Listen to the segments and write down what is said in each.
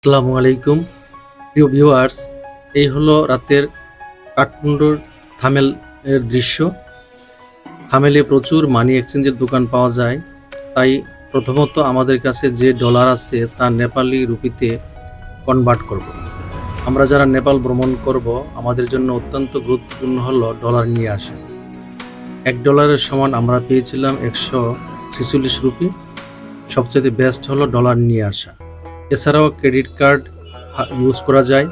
আসসালামু আলাইকুম প্রিয় ভিউয়ার্স, এই হলো রাতের কাঠমান্ডুর থামেল এর দৃশ্য। থামেলে প্রচুর মানি এক্সচেঞ্জের দোকান পাওয়া যায়, তাই প্রথমত আমাদের কাছে যে ডলার আছে তা নেপালি রুপিতে কনভার্ট করব। আমরা যারা নেপাল ভ্রমণ করব আমাদের জন্য অত্যন্ত গুরুত্বপূর্ণ হলো ডলার নিয়ে আসা। $1 সমান আমরা পেয়েছিলাম 146 রুপি। সবচেয়ে বেস্ট হলো ডলার নিয়ে আসা। এছাড়াও ক্রেডিট কার্ড ইউজ করা যায়।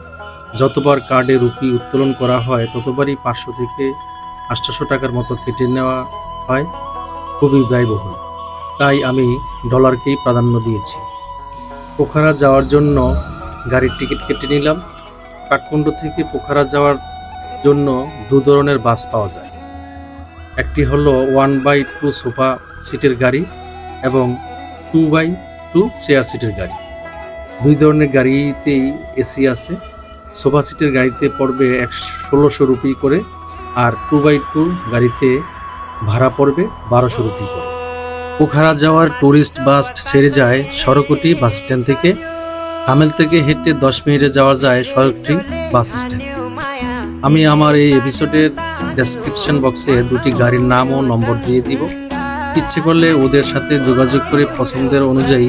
যতবার কার্ডে রুপি উত্তোলন করা হয় ততবারই 500 থেকে 800 টাকার মতো কেটে নেওয়া হয়, খুবই ব্যয়বহুল। তাই আমি ডলারকেই প্রাধান্য দিয়েছি। পোখারা যাওয়ার জন্য গাড়ির টিকিট কেটে নিলাম। কাঠমান্ডু থেকে পোখারা যাওয়ার জন্য দু ধরনের বাস পাওয়া যায়। একটি হলো 1/2 সোফা সিটের গাড়ি এবং 2/2 চেয়ার সিটের গাড়ি। দুই ধরনের গাড়িতেই এসি আছে। সোফা সিটের গাড়িতে পড়বে 1600 রুপি করে, আর 2/2 গাড়িতে ভাড়া পড়বে 1200 রুপি করে। পোখারা যাওয়ার ট্যুরিস্ট বাস ছেড়ে যায় সরকুটি বাস স্ট্যান্ড থেকে। থামেল থেকে হেঁটে 10 মিনিটে যাওয়া যায় সরকুটি বাস স্ট্যান্ড। আমি আমার এই এপিসোডের ডেসক্রিপশন বক্সে দুটি গাড়ির নাম ও নম্বর দিয়ে দিব। ইচ্ছে করলে ওদের সাথে যোগাযোগ করে পছন্দের অনুযায়ী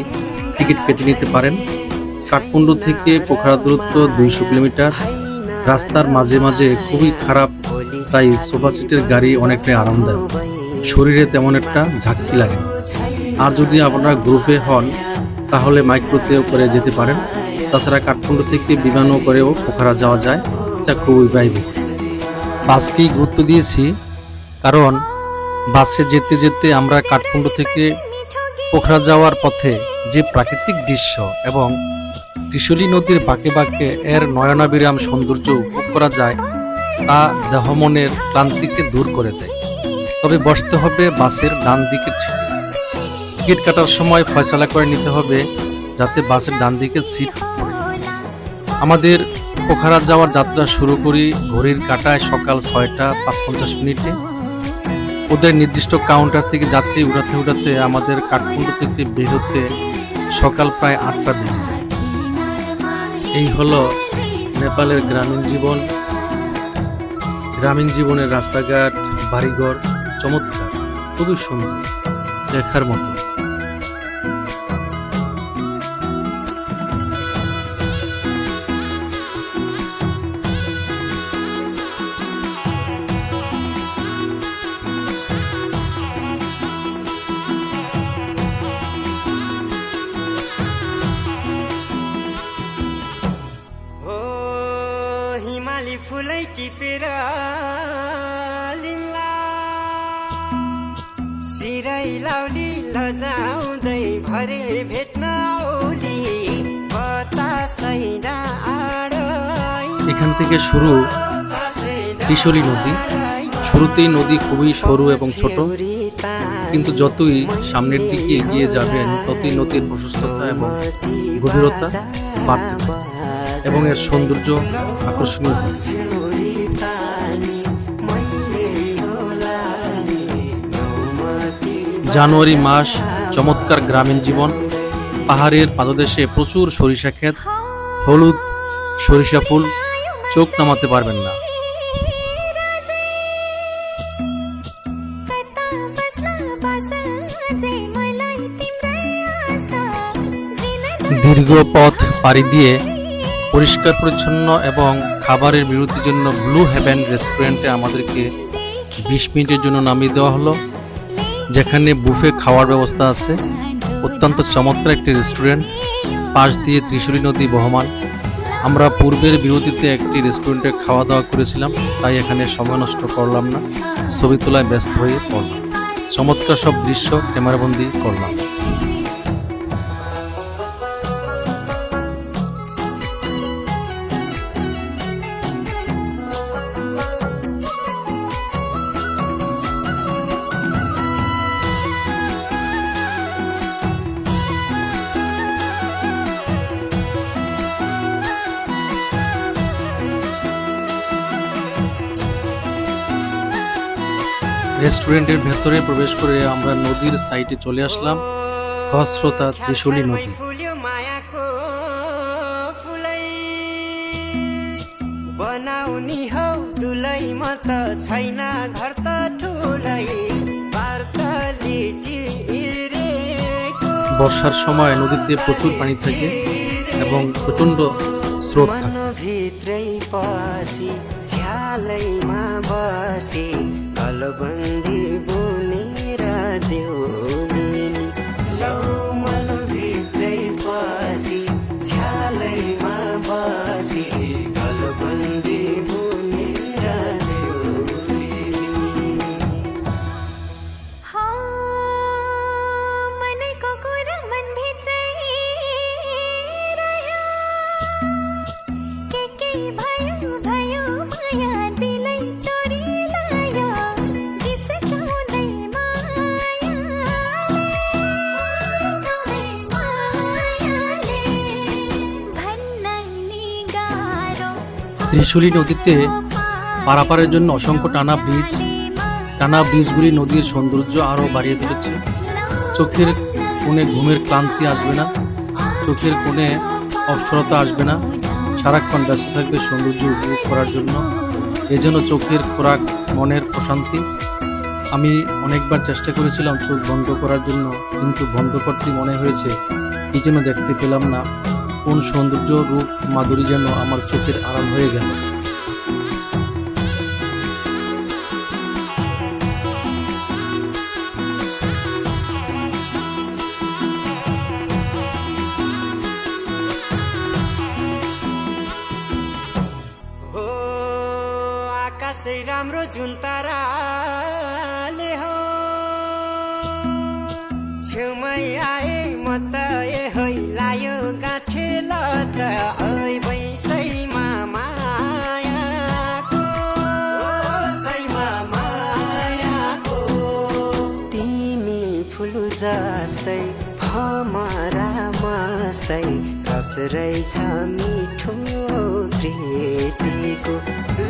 টিকিট কেটে নিতে পারেন। কাঠমান্ডু থেকে পোখারা দূরত্ব 200 কিলোমিটার। রাস্তার মাঝে মাঝে খুবই খারাপ, তাই সোফা সিটের গাড়ি অনেকটাই আরামদায়ক, শরীরে তেমন একটা ঝাঁকি লাগে না। আর যদি আপনারা গ্রুপে হন তাহলে মাইক্রোতেও করে যেতে পারেন। তাছাড়া কাঠমান্ডু থেকে বিমানও করেও পোখারা যাওয়া যায়, যা খুবই ব্যয়বহুল। বাসকেই গুরুত্ব দিয়েছি, কারণ বাসে যেতে যেতে আমরা কাঠমান্ডু থেকে পোখারা যাওয়ার পথে যে প্রাকৃতিক দৃশ্য এবং ত্রিশূলী নদীর বাঁকে বাঁকে এর নয়নাবিরাম সৌন্দর্য উপভোগ করা যায়, তা দেহ মনের ক্লান্তিকে দূর করে দেয়। তবে বসতে হবে বাসের ডান দিকের সিটে। টিকিট কাটার সময় ফয়সালা করে নিতে হবে যাতে বাসের ডান দিকের সিট পড়ে। আমাদের পোখারা যাওয়ার যাত্রা শুরু করি ঘড়ির কাঁটায় সকাল 6টা 55 ওদের নির্দিষ্ট কাউন্টার থেকে যাত্রী উঠাতে উঠাতে আমাদের কাঠমান্ডু থেকে বের হতে সকাল প্রায় 8টা বেজে যায়। এই হলো নেপালের গ্রামীণ জীবন। গ্রামীণ জীবনের রাস্তাঘাট, বাড়িঘর চমৎকার, খুবই সুন্দর, দেখার মতো। हिमाली फुलै टिपेर लिम्ला सिरै लाउली लजाउँदै भरे भेट्न ओली बतासैना এখান থেকে শুরু ত্রিশূলী নদী। শুরুতেই নদী খুবই সরু এবং ছোট, কিন্তু যতই সামনের দিকে এগিয়ে যাবেন ততই নদীর প্রশস্ততা এবং গভীরতা বাড়তে থাকে এবং এর সৌন্দর্য আকর্ষণীয় হচ্ছে। জানুয়ারি মাস, চমৎকার গ্রামীণ জীবন। পাহাড়ের পাদদেশে প্রচুর সরিষা ক্ষেত, হলুদ সরিষা ফুল, চোখ নামাতে পারবেন না। দীর্ঘ পথ পাড়ি দিয়ে পরিষ্কার পরিচ্ছন্ন এবং খাবারের বিরতির জন্য ব্লু হেভেন রেস্টুরেন্টে আমাদেরকে 20 মিনিটের জন্য নামিয়ে দেওয়া হলো, যেখানে বুফে খাওয়ার ব্যবস্থা আছে। অত্যন্ত চমৎকার একটি রেস্টুরেন্ট, পাশ দিয়ে ত্রিশূলী নদী বহমান। আমরা পূর্বের বিরতিতে একটি রেস্টুরেন্টে খাওয়া দাওয়া করেছিলাম, তাই এখানে সময় নষ্ট করলাম না, ছবি তোলায় ব্যস্ত হয়ে পড়লাম। চমৎকার সব দৃশ্য ক্যামেরাবন্দি করলাম। রেস্টুরেন্টের ভেতরে প্রবেশ করে আমরা নদীর সাইডে চলে আসলাম। খরস্রোতা ত্রিশূলী নদী। त छैन घर त ठुलै बार्तली चिरेको বর্ষার সময় নদীতে প্রচুর পানি থাকে এবং প্রচণ্ড স্রোত থাকে। मनभित्रै पसी झ्यालैमा बसी गलबन्दी बुनेर देउनी लौ मनभित्रै पसी झ्यालैमा बसी गलबन्दी बुनेर देउनी मनको कुरा मनभित्रै रह्यो के भयो भयो माया दिलै चोरी लायो जिस्काउँदै मायाले भन्न नि गाह्रो ত্রিশূলী নদীতে পারাপারের জন্য অসংখ্য টানা ব্রিজগুলি নদীর সৌন্দর্য আরও বাড়িয়ে তুলেছে। চোখের কোণে ঘুমের ক্লান্তি আসবে না, চোখের কোণে অবসরতা আসবে না, সারাক্ষণ ব্যস্ত থাকবে সৌন্দর্য উপভোগ করার জন্য। এ যেন চোখের খোরাক, মনের প্রশান্তি। আমি অনেকবার চেষ্টা করেছিলাম চোখ বন্ধ করার জন্য, কিন্তু বন্ধ করতেই মনে হয়েছে কি যেন দেখতে পেলাম না, কোন সৌন্দর্য রূপ মাধুরী যেন আমার চোখের আড়াল হয়ে গেল। हो आकाशै राम्रो जुन ताराले हो छेउमै आए म त ए होइ लायो गाँठेल त ऐ बैसैमा मायाको सैमा मायाको तिमी फुल जस्तै भमरा मस्तै कसरै छ मिठो प्रीतिको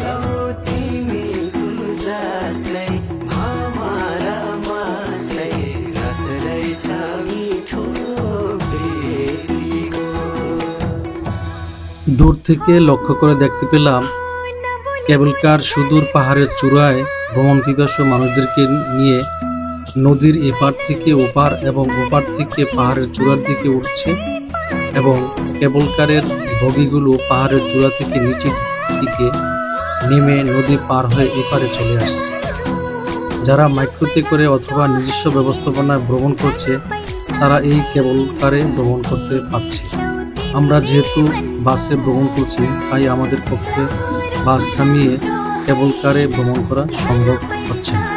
लौ तिमी फुल जस्तै भमरा मस्तै कसरै छ मिठो प्रीतिको দূর থেকে লক্ষ্য করে দেখতে পেলাম কেবল কার সুদূর পাহাড়ের চূড়ায় ভ্রমণ পিপাসু মানুষদেরকে নিয়ে নদীর এপার থেকে ওপার এবং ওপার থেকে পাহাড়ের চূড়ার দিকে উঠছে এবং কেবল কারের বগিগুলো পাহাড়ের চূড়া থেকে নিচের দিকে নেমে নদী পার হয়ে এপারে চলে আসছে। যারা মাইক্রোতে করে অথবা নিজস্ব ব্যবস্থাপনায় ভ্রমণ করছে তারা এই কেবল কারে ভ্রমণ করতে পারছে। আমরা যেহেতু বাসে ভ্রমণ করছি তাই আমাদের পক্ষে বাস থামিয়ে কেবল কারে ভ্রমণ করা সম্ভব হচ্ছে না।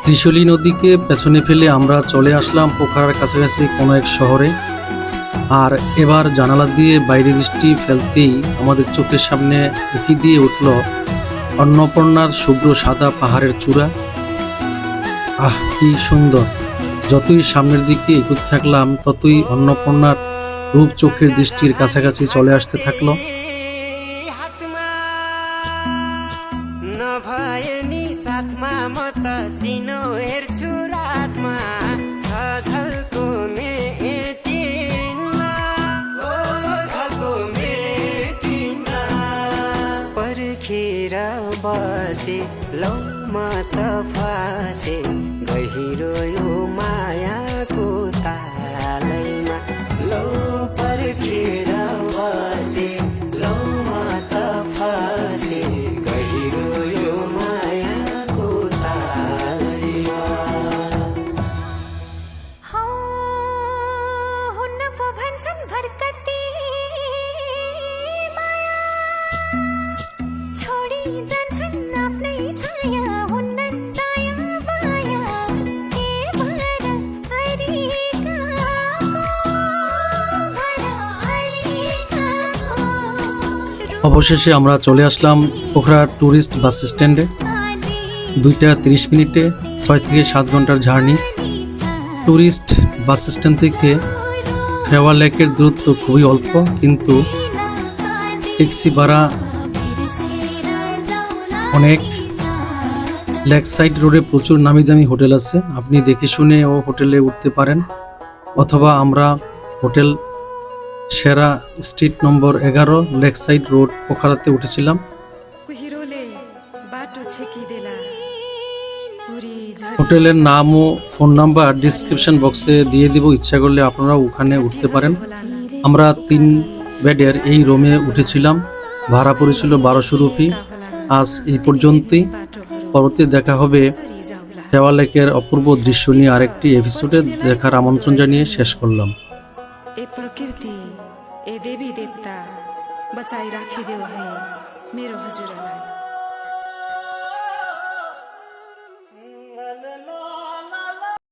ত্রিশূলী নদীকে পেছনে ফেলে আমরা চলে আসলাম পোখরার কাছাকাছি কোনো এক শহরে। আর এবার জানালা দিয়ে বাইরে দৃষ্টি ফেলতেই আমাদের চোখের সামনে উঁকি দিয়ে উঠল অন্নপূর্ণার শুভ্র সাদা পাহাড়ের চূড়া। আহ, কি সুন্দর! যতই সামনের দিকে এগোতে থাকলাম ততই অন্নপূর্ণার রূপ চোখের দৃষ্টির কাছাকাছি চলে আসতে থাকলো। हातमा नभए नि साथमा म त चिनो हेर्छु रातमा छ झल्को मेटिनमा ओ झल्को मेटिनमा पर्खेर बसे लौ म त फसे गहिरो यो मायाको तालैमा लौ पर्खेर बसे लौ म त फसे गहिरो यो मायाको तालैमा हुन्न पो भन्छन् भर्कती माया छोडी जान्छन् आफ्नै छाया हुन्नन् दया माया के भर অবশেষে আমরা চলে আসলাম পোখরা ট্যুরিস্ট বাস স্ট্যান্ডে। 2টা 30 মিনিটে 6 থেকে 7 ঘন্টার জার্নি। ট্যুরিস্ট বাস স্ট্যান্ড থেকে ফেওয়া লেকের দূরত্ব খুবই অল্প, কিন্তু ট্যাক্সি ভাড়া অনেক। লেক সাইড রোডে প্রচুর নামি দামি হোটেল আছে, আপনি দেখে শুনে ও হোটেলে উঠতে পারেন। অথবা আমরা হোটেল সেরা স্ট্রিট নম্বর 11 লেক সাইড রোড পোখারাতে উঠেছিলাম। कुहिरोले बाटो छेकिदेला उरी झरी হোটেলের নাম ও ফোন নাম্বার ডিসক্রিপশন বক্সে দিয়ে দিব, ইচ্ছা করলে আপনারা ওখানে উঠতে পারেন। আমরা 3 বেডের এই রুমে উঠেছিলাম, ভাড়া পড়েছিল 1200 রুপি। আজ এই পর্যন্তই, পরবর্তী দেখা হবে ফেওয়া লেকের অপূর্ব দৃশ্য নিয়ে আরেকটি এপিসোডে দেখার আমন্ত্রণ জানিয়ে শেষ করলাম। ए प्रकृति ए देवी देवता बचाई राखिदेऊ है मेरो हजुरलाई।